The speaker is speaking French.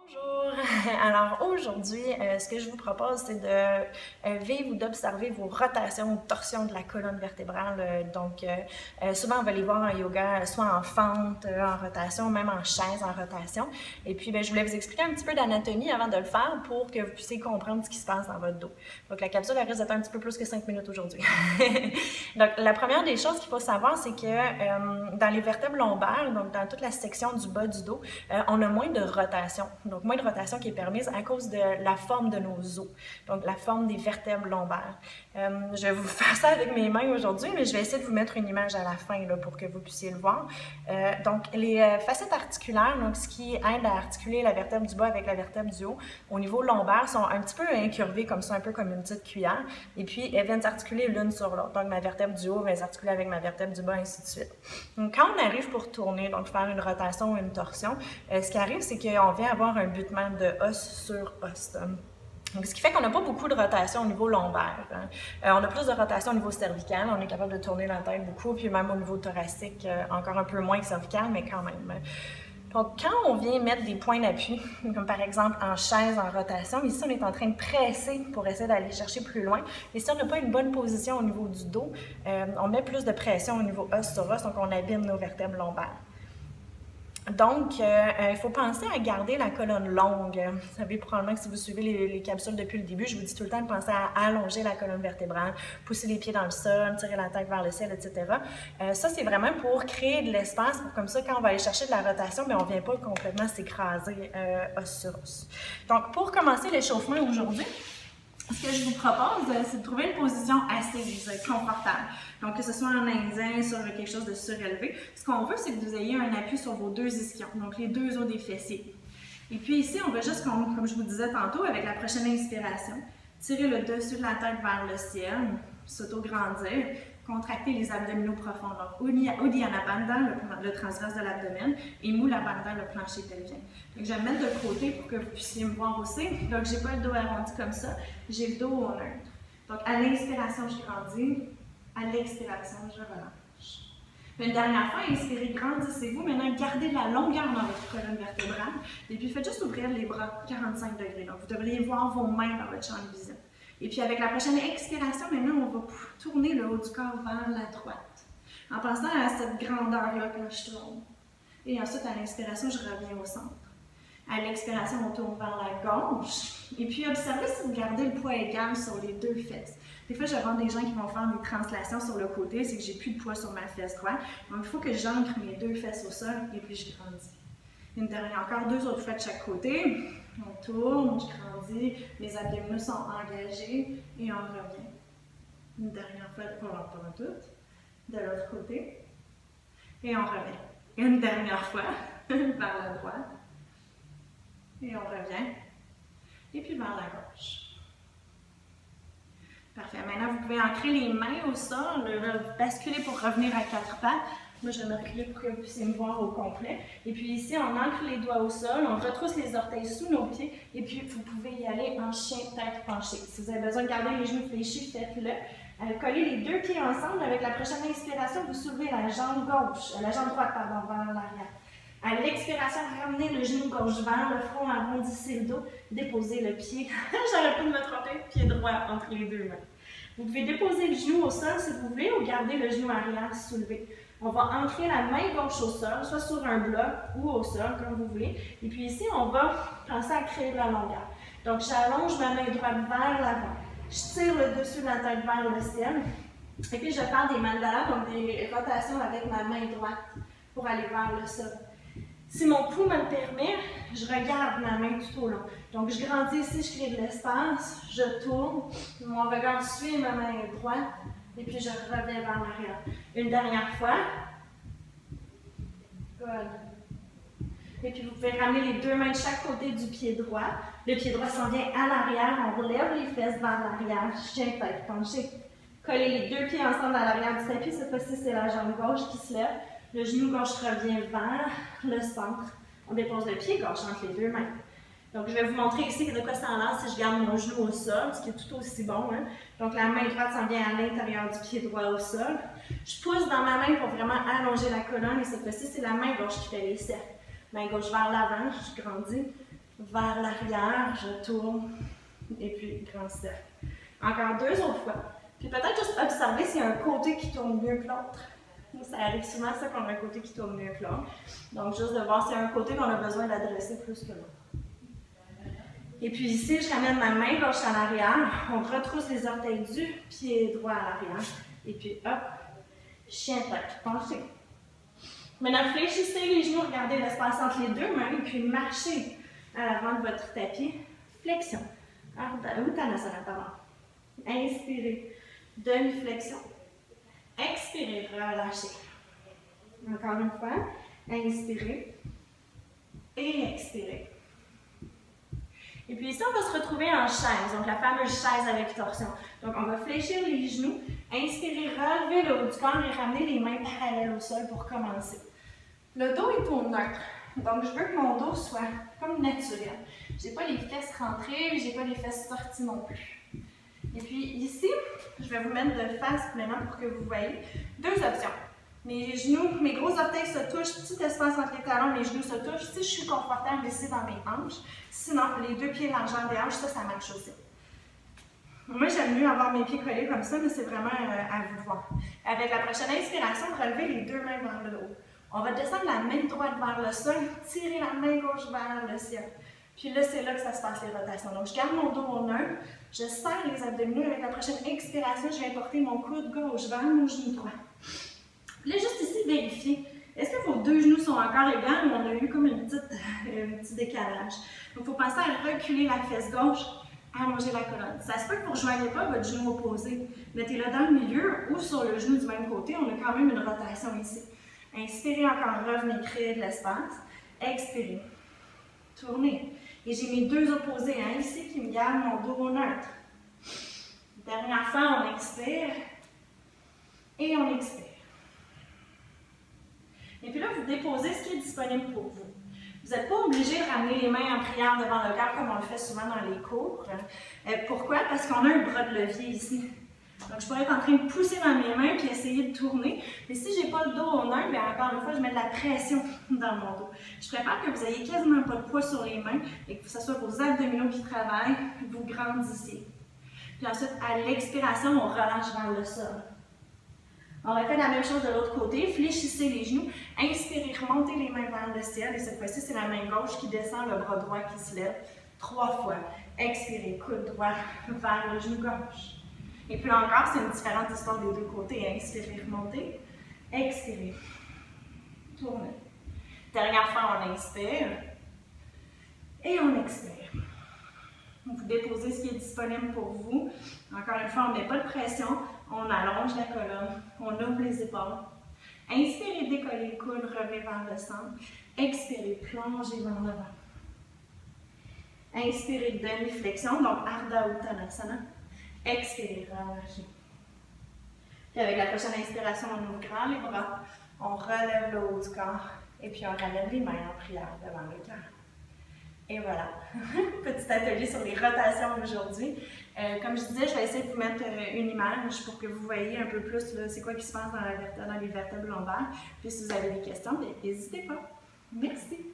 Bonjour! Alors aujourd'hui, ce que je vous propose, c'est de vivre ou d'observer vos rotations ou torsions de la colonne vertébrale. Souvent on va les voir en yoga, soit en fente, en rotation, même en chaise en rotation. Et puis, je voulais vous expliquer un petit peu d'anatomie avant de le faire pour que vous puissiez comprendre ce qui se passe dans votre dos. Donc la capsule elle risque d'être un petit peu plus que 5 minutes aujourd'hui. Donc la première des choses qu'il faut savoir, c'est que dans les vertèbres lombaires, donc dans toute la section du bas du dos, on a moins de rotation. Donc, moins de rotation qui est permise à cause de la forme de nos os, donc la forme des vertèbres lombaires. Je vais vous faire ça avec mes mains aujourd'hui, mais je vais essayer de vous mettre une image à la fin là, pour que vous puissiez le voir. Donc, les facettes articulaires, donc ce qui aide à articuler la vertèbre du bas avec la vertèbre du haut, au niveau lombaire, sont un petit peu incurvées comme ça, un peu comme une petite cuillère, et puis elles viennent s'articuler l'une sur l'autre. Donc, ma vertèbre du haut vient s'articuler avec ma vertèbre du bas, ainsi de suite. Donc, quand on arrive pour tourner, donc faire une rotation ou une torsion, ce qui arrive, c'est qu'on vient avoir un butement de os sur os. Donc, ce qui fait qu'on n'a pas beaucoup de rotation au niveau lombaire. On a plus de rotation au niveau cervical, on est capable de tourner la tête beaucoup, puis même au niveau thoracique, encore un peu moins que cervical, mais quand même. Donc, quand on vient mettre des points d'appui, comme par exemple en chaise, en rotation, ici on est en train de presser pour essayer d'aller chercher plus loin. Et si on n'a pas une bonne position au niveau du dos, on met plus de pression au niveau os sur os, donc on abîme nos vertèbres lombaires. Donc, il faut penser à garder la colonne longue. Vous savez probablement que si vous suivez les capsules depuis le début, je vous dis tout le temps de penser à allonger la colonne vertébrale, pousser les pieds dans le sol, tirer la tête vers le ciel, etc. Ça, c'est vraiment pour créer de l'espace, pour comme ça, quand on va aller chercher de la rotation, on ne vient pas complètement s'écraser os sur os. Donc, pour commencer l'échauffement aujourd'hui, ce que je vous propose, c'est de trouver une position assise, confortable. Donc, que ce soit en indien, sur quelque chose de surélevé. Ce qu'on veut, c'est que vous ayez un appui sur vos deux ischions, donc les deux os des fessiers. Et puis ici, on va juste, comme je vous disais tantôt, avec la prochaine inspiration, tirer le dessus de la tête vers le ciel, s'auto-grandir, contracter les abdominaux profonds. Donc, Uddiyana Bandha, le transverse de l'abdomen, et Mula Bandha, le plancher pelvien. Donc, je vais me mettre de côté pour que vous puissiez me voir aussi. Donc, je n'ai pas le dos arrondi comme ça, j'ai le dos au neutre. Donc, à l'inspiration, je grandis. À l'expiration, je relâche. Une dernière fois, inspirez, grandissez-vous. Maintenant, gardez de la longueur dans votre colonne vertébrale. Et puis, faites juste ouvrir les bras 45 degrés. Donc, vous devriez voir vos mains dans votre champ de vision. Et puis, avec la prochaine expiration, maintenant, on va tourner le haut du corps vers la droite. En pensant à cette grandeur-là quand je tourne. Et ensuite, à l'inspiration, je reviens au centre. À l'expiration, on tourne vers la gauche. Et puis, observez si vous gardez le poids égal sur les deux fesses. Des fois, je vois des gens qui vont faire des translations sur le côté, c'est que j'ai plus de poids sur ma fesse droite. Donc, il faut que j'ancre mes deux fesses au sol et puis je grandis. Une dernière, encore deux autres fois de chaque côté. On tourne, je grandis, mes abdominaux sont engagés et on revient. Une dernière fois, on retourne toutes. De l'autre côté. Et on revient. Une dernière fois, vers la droite. Et on revient. Et puis vers la gauche. Parfait. Maintenant, vous pouvez ancrer les mains au sol, basculer pour revenir à quatre pattes. Moi, je vais me reculer pour que vous puissiez me voir au complet. Et puis ici, on ancre les doigts au sol, on retrousse les orteils sous nos pieds. Et puis, vous pouvez y aller en chien tête penchée. Si vous avez besoin de garder les genoux fléchis, faites-le. Collez les deux pieds ensemble. Avec la prochaine inspiration, vous soulevez la jambe droite, vers l'arrière. À l'expiration, ramenez le genou gauche vers le front, arrondissez le dos, déposez le pied. J'arrête pas de me tromper, pied droit entre les deux mains. Vous pouvez déposer le genou au sol si vous voulez ou garder le genou arrière soulevé. On va ancrer la main gauche au sol, soit sur un bloc ou au sol, comme vous voulez. Et puis ici, on va penser à créer de la longueur. Donc, j'allonge ma main droite vers l'avant. Je tire le dessus de la tête vers le ciel. Et puis, je vais faire des mandalas, donc des rotations avec ma main droite pour aller vers le sol. Si mon pouls me le permet, je regarde ma main tout au long. Donc, je grandis ici, je crée de l'espace, je tourne, mon regard suit ma main droite, et puis je reviens vers l'arrière. Une dernière fois. Good. Et puis, vous pouvez ramener les deux mains de chaque côté du pied droit. Le pied droit s'en vient à l'arrière, on relève les fesses vers l'arrière, chien tête penchée. Collez les deux pieds ensemble à l'arrière du tapis, cette fois-ci, c'est la jambe gauche qui se lève. Le genou gauche revient vers le centre. On dépose le pied gauche entre les deux mains. Donc, je vais vous montrer ici de quoi ça a l'air si je garde mon genou au sol, ce qui est tout aussi bon. Hein? Donc, la main droite s'en vient à l'intérieur du pied droit au sol. Je pousse dans ma main pour vraiment allonger la colonne et cette fois-ci, c'est la main gauche qui fait les cercles. Main gauche vers l'avant, je grandis. vers l'arrière, je tourne, et puis grand cercle. Encore 2 autres fois. Puis peut-être juste observer s'il y a un côté qui tourne mieux que l'autre. Ça arrive souvent ça qu'on a un côté qui tourne mieux que l'autre. Donc juste de voir s'il y a un côté qu'on a besoin d'adresser plus que l'autre. Et puis ici, je ramène ma main gauche en arrière. On retrousse les orteils du pied droit à l'arrière. Et puis hop, chien tac, penchez. Maintenant, fléchissez les genoux, regardez l'espace entre les deux mains, et puis marchez à l'avant de votre tapis. Flexion. Uttanasana, pardon. Inspirez. Demi-flexion. Expirez, relâchez. Encore une fois. Inspirez. Et expirez. Et puis ici, on va se retrouver en chaise, donc la fameuse chaise avec torsion. Donc on va fléchir les genoux, inspirer, relever le haut du corps et ramener les mains parallèles au sol pour commencer. Le dos est au neutre, donc je veux que mon dos soit comme naturel. Je n'ai pas les fesses rentrées, mais je n'ai pas les fesses sorties non plus. Et puis ici, je vais vous mettre de face maintenant pour que vous voyez 2 options. Mes genoux, mes gros orteils se touchent, petit espace entre les talons, mes genoux se touchent. Si je suis confortable ici dans mes hanches, sinon les 2 pieds largeur des hanches, ça marche aussi. Moi, j'aime mieux avoir mes pieds collés comme ça, mais c'est vraiment à vous de voir. Avec la prochaine inspiration, relevez les 2 mains vers le haut. On va descendre la main droite vers le sol, tirer la main gauche vers le ciel. Puis là, c'est là que ça se passe les rotations. Donc, je garde mon dos au neutre, je serre les abdominaux. Avec la prochaine expiration, je viens porter mon coude gauche vers mon genou droit. Là, juste ici, vérifiez. Est-ce que vos 2 genoux sont encore égales ou on a eu comme un petit décalage? Donc, il faut penser à reculer la fesse gauche, allonger la colonne. Ça se peut que vous ne rejoignez pas votre genou opposé. Mettez-le dans le milieu ou sur le genou du même côté. On a quand même une rotation ici. Inspirez encore, revenez, créer de l'espace. Expirez. Tournez. Et j'ai mes 2 opposés ici qui me gardent mon dos au neutre. Dernière fois, on expire. Et on expire. Et puis là, vous déposez ce qui est disponible pour vous. Vous n'êtes pas obligé de ramener les mains en prière devant le cœur comme on le fait souvent dans les cours. Pourquoi? Parce qu'on a un bras de levier ici. Donc, je pourrais être en train de pousser dans mes mains et essayer de tourner. Mais si je n'ai pas le dos au neutre, bien encore une fois, je mets de la pression dans mon dos. Je préfère que vous n'ayez quasiment pas de poids sur les mains et que ce soit vos abdominaux qui travaillent, vous grandissiez. Puis ensuite, à l'expiration, on relâche vers le sol. On répète la même chose de l'autre côté. Fléchissez les genoux. Inspirez, remontez les mains vers le ciel. Et cette fois-ci, c'est la main gauche qui descend, le bras droit qui se lève. 3 fois. Expirez, coude droit vers le genou gauche. Et puis encore, c'est une différente histoire des 2 côtés. Inspirez, remontez. Expirez. Tournez. Dernière fois, on inspire. Et on expire. Vous déposez ce qui est disponible pour vous. Encore une fois, on ne met pas de pression. On allonge la colonne. On ouvre les épaules. Inspirez, décollez le coude, revenez vers le centre. Expirez, plongez vers l'avant. Inspirez, demi-flexion, donc Ardha Uttanasana. Expirez, relâchez. Puis avec la prochaine inspiration, on ouvre grand les bras. On relève le haut du corps. Et puis on ramène les mains en prière devant le cœur. Et voilà, petit atelier sur les rotations aujourd'hui. Comme je disais, je vais essayer de vous mettre une image pour que vous voyez un peu plus c'est quoi qui se passe dans les vertèbres lombaires. Puis si vous avez des questions, n'hésitez pas. Merci.